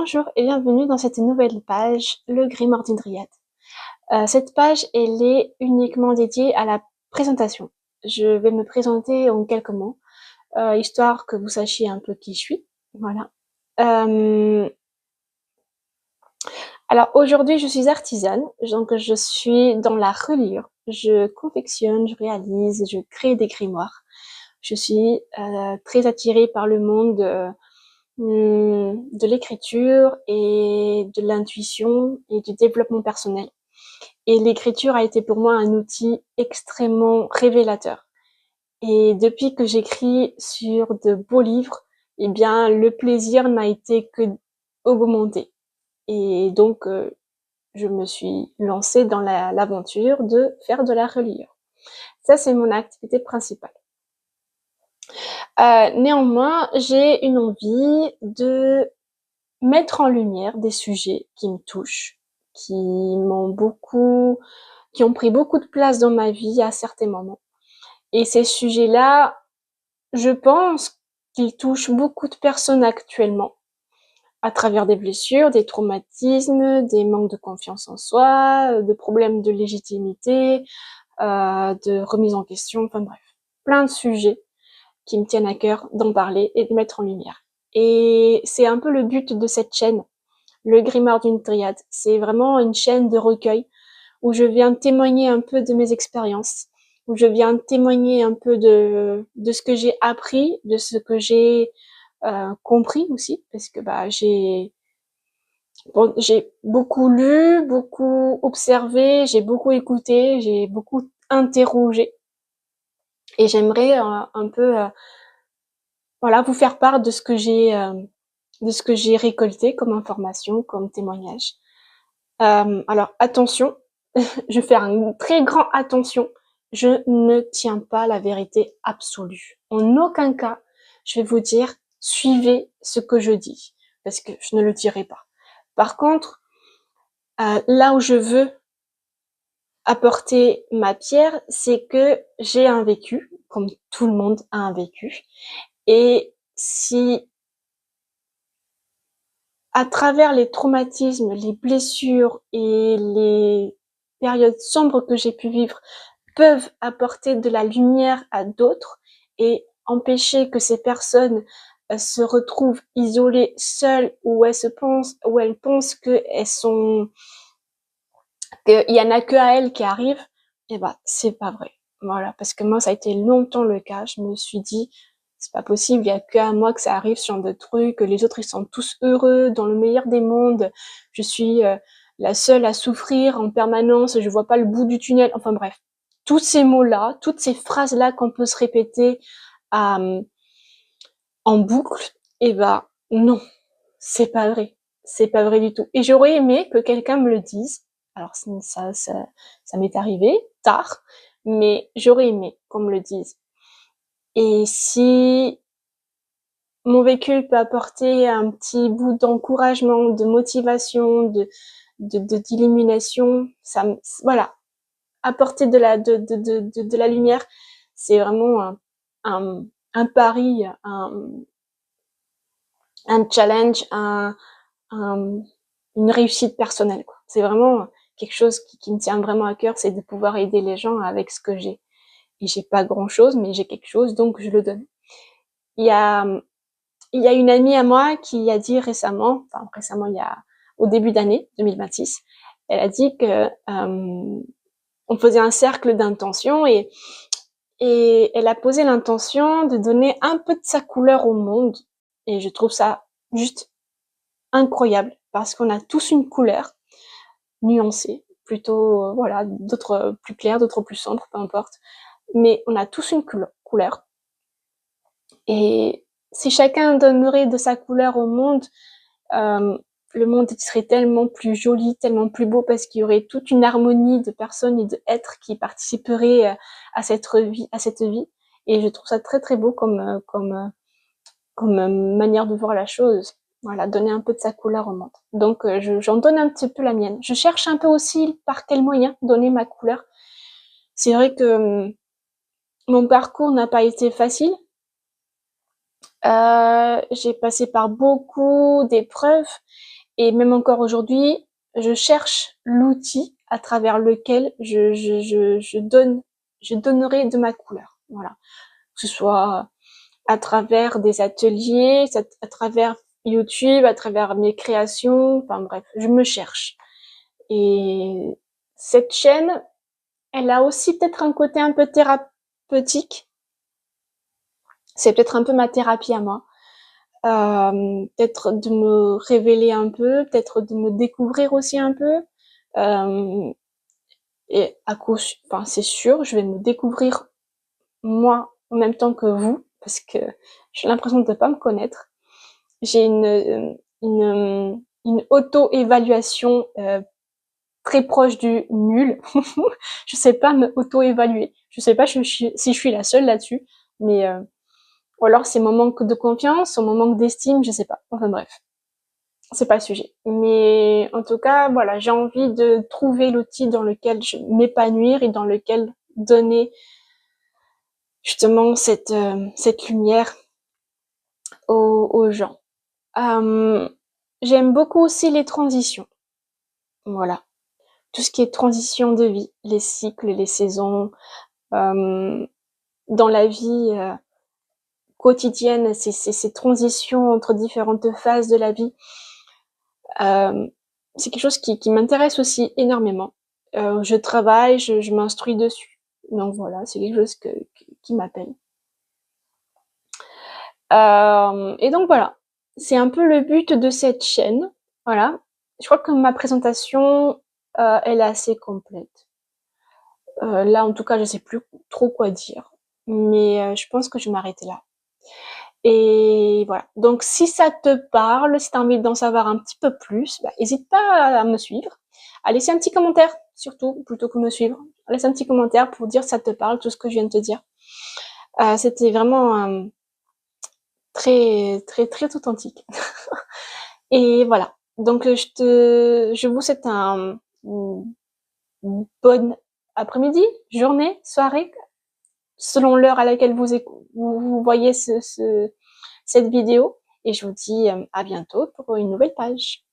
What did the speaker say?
Bonjour et bienvenue dans cette nouvelle page, le Grimoire d'une Dryade. Cette page, elle est uniquement dédiée à la présentation. Je vais me présenter en quelques mots, histoire que vous sachiez un peu qui je suis. Voilà. Alors aujourd'hui, je suis artisane, donc je suis dans la reliure. Je confectionne, je réalise, je crée des grimoires. Je suis très attirée par le monde de l'écriture et de l'intuition et du développement personnel. Et l'écriture a été pour moi un outil extrêmement révélateur. Et depuis que j'écris sur de beaux livres, eh bien, le plaisir n'a été que augmenté. Et donc, je me suis lancée dans l'aventure de faire de la reliure. Ça, c'est mon activité principale. Néanmoins, j'ai une envie de mettre en lumière des sujets qui me touchent, qui qui ont pris beaucoup de place dans ma vie à certains moments. Et ces sujets-là, je pense qu'ils touchent beaucoup de personnes actuellement, à travers des blessures, des traumatismes, des manques de confiance en soi, de problèmes de légitimité, de remise en question, enfin bref, plein de sujets qui me tiennent à cœur d'en parler et de mettre en lumière. Et c'est un peu le but de cette chaîne, le Grimoire d'une Dryade. C'est vraiment une chaîne de recueil où je viens témoigner un peu de mes expériences, où je viens témoigner un peu de ce que j'ai appris, de ce que j'ai compris aussi, parce que j'ai beaucoup lu, beaucoup observé, j'ai beaucoup écouté, j'ai beaucoup interrogé, et j'aimerais un peu voilà, vous faire part de ce que j'ai récolté comme information, comme témoignage. Alors attention, je vais faire un très grand attention. Je ne tiens pas la vérité absolue. En aucun cas, je vais vous dire suivez ce que je dis, parce que je ne le dirai pas. Par contre, là où je veux apporter ma pierre, c'est que j'ai un vécu, comme tout le monde a un vécu, et si à travers les traumatismes, les blessures et les périodes sombres que j'ai pu vivre peuvent apporter de la lumière à d'autres et empêcher que ces personnes se retrouvent isolées, seules, ou elles pensent qu'elles sont, qu'il y en a que à elles qui arrivent, et ben, c'est pas vrai. Voilà. Parce que moi, ça a été longtemps le cas. Je me suis dit, c'est pas possible, il y a que à moi que ça arrive sur de trucs, les autres, ils sont tous heureux, dans le meilleur des mondes. Je suis la seule à souffrir en permanence, je vois pas le bout du tunnel. Enfin bref. Tous ces mots-là, toutes ces phrases-là qu'on peut se répéter euh, en boucle, et ben, non. C'est pas vrai. C'est pas vrai du tout. Et j'aurais aimé que quelqu'un me le dise. Alors ça m'est arrivé tard, mais j'aurais aimé qu'on me le dise. Et si mon vécu peut apporter un petit bout d'encouragement, de motivation, d'illumination, voilà, apporter de la lumière, c'est vraiment un, un pari, un challenge, une réussite personnelle, quoi. C'est vraiment quelque chose qui me tient vraiment à cœur, c'est de pouvoir aider les gens avec ce que j'ai. Et j'ai pas grand chose, mais j'ai quelque chose, donc je le donne. Il y a, il y a une amie à moi qui a dit récemment, au début d'année 2026, elle a dit que on faisait un cercle d'intention et elle a posé l'intention de donner un peu de sa couleur au monde. Et je trouve ça juste incroyable parce qu'on a tous une couleur nuancée, plutôt voilà, d'autres plus claires, d'autres plus sombres, peu importe. Mais on a tous une couleur. Et si chacun donnerait de sa couleur au monde, euh, le monde serait tellement plus joli, tellement plus beau parce qu'il y aurait toute une harmonie de personnes et d'êtres qui participeraient à cette vie. Et je trouve ça très très beau comme manière de voir la chose. Voilà, donner un peu de sa couleur au monde. Donc j'en donne un petit peu la mienne. Je cherche un peu aussi par quel moyen donner ma couleur. C'est vrai que mon parcours n'a pas été facile. J'ai passé par beaucoup d'épreuves et même encore aujourd'hui, je cherche l'outil à travers lequel je donnerai de ma couleur. Voilà. Que ce soit à travers des ateliers, à travers YouTube, à travers mes créations, enfin bref, je me cherche. Et cette chaîne, elle a aussi peut-être un côté un peu thérapeutique. C'est peut-être un peu ma thérapie à moi. Peut-être de me révéler un peu, peut-être de me découvrir aussi un peu. Euh, et à cause, enfin c'est sûr, je vais me découvrir moi en même temps que vous, parce que j'ai l'impression de ne pas me connaître. J'ai une auto-évaluation très proche du nul. Je sais pas me auto-évaluer. Je sais pas si je suis la seule là-dessus, mais ou alors c'est mon manque de confiance, mon manque d'estime, je sais pas. Enfin bref, c'est pas le sujet. Mais en tout cas, voilà, j'ai envie de trouver l'outil dans lequel je m'épanouir et dans lequel donner justement cette lumière aux gens. Euh, J'aime beaucoup aussi les transitions. Voilà. Tout ce qui est transition de vie, les cycles, les saisons, euh, dans la vie quotidienne, ces transitions entre différentes phases de la vie, euh, c'est quelque chose qui m'intéresse aussi énormément. Je travaille, je m'instruis dessus. Donc voilà, c'est quelque chose qui m'appelle. Et donc voilà, c'est un peu le but de cette chaîne. Voilà, je crois que ma présentation, elle est assez complète. Là, en tout cas, je sais plus trop quoi dire, mais je pense que je vais m'arrêter là. Et voilà. Donc, si ça te parle, si tu as envie d'en savoir un petit peu plus, bah, n'hésite pas à me suivre, à laisser un petit commentaire, surtout, plutôt que me suivre. Laisse un petit commentaire pour dire si ça te parle, tout ce que je viens de te dire. C'était vraiment très, très, très authentique. Et voilà. Donc, je vous souhaite une bonne après-midi, journée, soirée, selon l'heure à laquelle vous voyez cette vidéo. Et je vous dis à bientôt pour une nouvelle page.